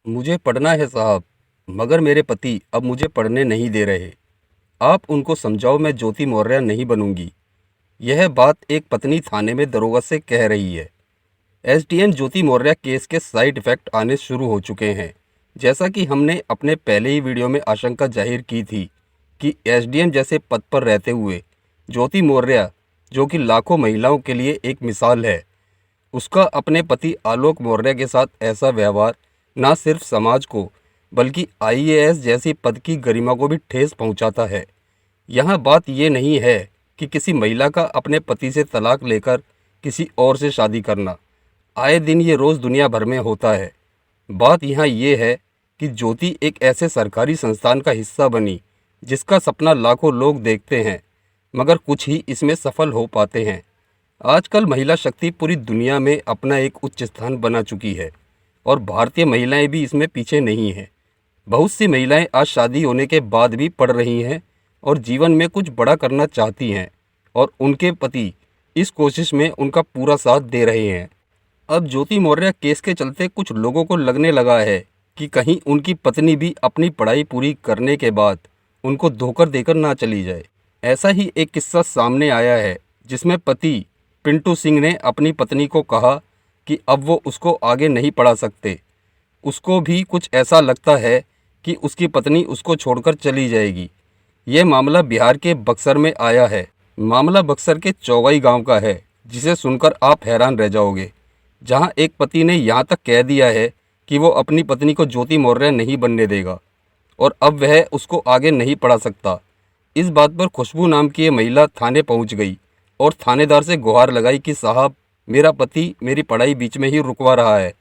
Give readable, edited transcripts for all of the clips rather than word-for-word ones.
मुझे पढ़ना है साहब, मगर मेरे पति अब मुझे पढ़ने नहीं दे रहे। आप उनको समझाओ मैं ज्योति मौर्य नहीं बनूंगी। यह बात एक पत्नी थाने में दरोगा से कह रही है। एसडीएम ज्योति मौर्य केस के साइड इफेक्ट आने शुरू हो चुके हैं। जैसा कि हमने अपने पहले ही वीडियो में आशंका जाहिर की थी कि एसडीएम जैसे पद पर रहते हुए ज्योति मौर्य, जो कि लाखों महिलाओं के लिए एक मिसाल है, उसका अपने पति आलोक मौर्य के साथ ऐसा व्यवहार न सिर्फ समाज को बल्कि आईएएस जैसी पद की गरिमा को भी ठेस पहुंचाता है। यहाँ बात ये नहीं है कि किसी महिला का अपने पति से तलाक लेकर किसी और से शादी करना। आए दिन ये रोज़ दुनिया भर में होता है। बात यहाँ ये है कि ज्योति एक ऐसे सरकारी संस्थान का हिस्सा बनी जिसका सपना लाखों लोग देखते हैं, मगर कुछ ही इसमें सफल हो पाते हैं। आजकल महिला शक्ति पूरी दुनिया में अपना एक उच्च स्थान बना चुकी है और भारतीय महिलाएं भी इसमें पीछे नहीं हैं। बहुत सी महिलाएं आज शादी होने के बाद भी पढ़ रही हैं और जीवन में कुछ बड़ा करना चाहती हैं, और उनके पति इस कोशिश में उनका पूरा साथ दे रहे हैं। अब ज्योति मौर्य केस के चलते कुछ लोगों को लगने लगा है कि कहीं उनकी पत्नी भी अपनी पढ़ाई पूरी करने के बाद उनको धोखा देकर ना चली जाए। ऐसा ही एक किस्सा सामने आया है जिसमें पति पिंटू सिंह ने अपनी पत्नी को कहा कि अब वो उसको आगे नहीं पढ़ा सकते। उसको भी कुछ ऐसा लगता है कि उसकी पत्नी उसको छोड़कर चली जाएगी। ये मामला बिहार के बक्सर में आया है। मामला बक्सर के चौगाई गांव का है, जिसे सुनकर आप हैरान रह जाओगे। जहां एक पति ने यहां तक कह दिया है कि वो अपनी पत्नी को ज्योति मौर्य नहीं बनने देगा और अब वह उसको आगे नहीं पढ़ा सकता। इस बात पर खुशबू नाम की ये महिला थाने पहुंच गई और थानेदार से गुहार लगाई कि साहब, मेरा पति मेरी पढ़ाई बीच में ही रुकवा रहा है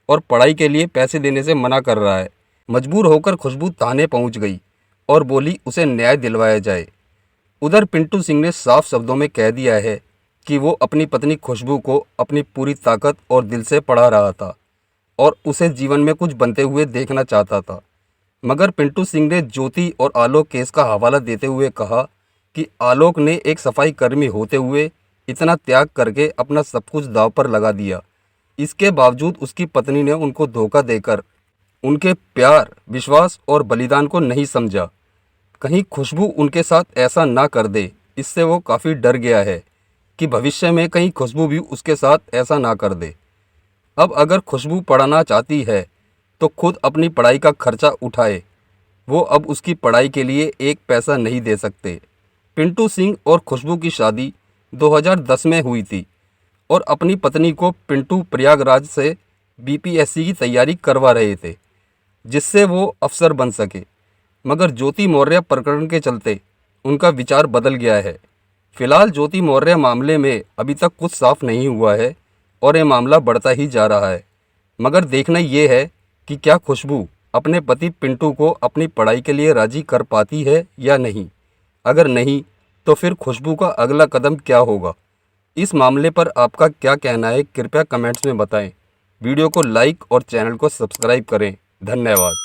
और पढ़ाई के लिए पैसे देने से मना कर रहा है। मजबूर होकर खुशबू थाने पहुंच गई और बोली उसे न्याय दिलवाया जाए। उधर पिंटू सिंह ने साफ शब्दों में कह दिया है कि वो अपनी पत्नी खुशबू को अपनी पूरी ताकत और दिल से पढ़ा रहा था और उसे जीवन में कुछ बनते हुए देखना चाहता था। मगर पिंटू सिंह ने ज्योति और आलोक केस का हवाला देते हुए कहा कि आलोक ने एक सफाई कर्मी होते हुए इतना त्याग करके अपना सब कुछ दांव पर लगा दिया। इसके बावजूद उसकी पत्नी ने उनको धोखा देकर उनके प्यार, विश्वास और बलिदान को नहीं समझा। कहीं खुशबू उनके साथ ऐसा ना कर दे, इससे वो काफ़ी डर गया है कि भविष्य में कहीं खुशबू भी उसके साथ ऐसा ना कर दे। अब अगर खुशबू पढ़ना चाहती है तो खुद अपनी पढ़ाई का खर्चा उठाए। वो अब उसकी पढ़ाई के लिए एक पैसा नहीं दे सकते। पिंटू सिंह और खुशबू की शादी 2010 में हुई थी और अपनी पत्नी को पिंटू प्रयागराज से बीपीएससी की तैयारी करवा रहे थे, जिससे वो अफसर बन सके। मगर ज्योति मौर्य प्रकरण के चलते उनका विचार बदल गया है। फिलहाल ज्योति मौर्य मामले में अभी तक कुछ साफ नहीं हुआ है और ये मामला बढ़ता ही जा रहा है। मगर देखना ये है कि क्या खुशबू अपने पति पिंटू को अपनी पढ़ाई के लिए राजी कर पाती है या नहीं। अगर नहीं, तो फिर खुशबू का अगला कदम क्या होगा। इस मामले पर आपका क्या कहना है, कृपया कमेंट्स में बताएं। वीडियो को लाइक और चैनल को सब्सक्राइब करें। धन्यवाद।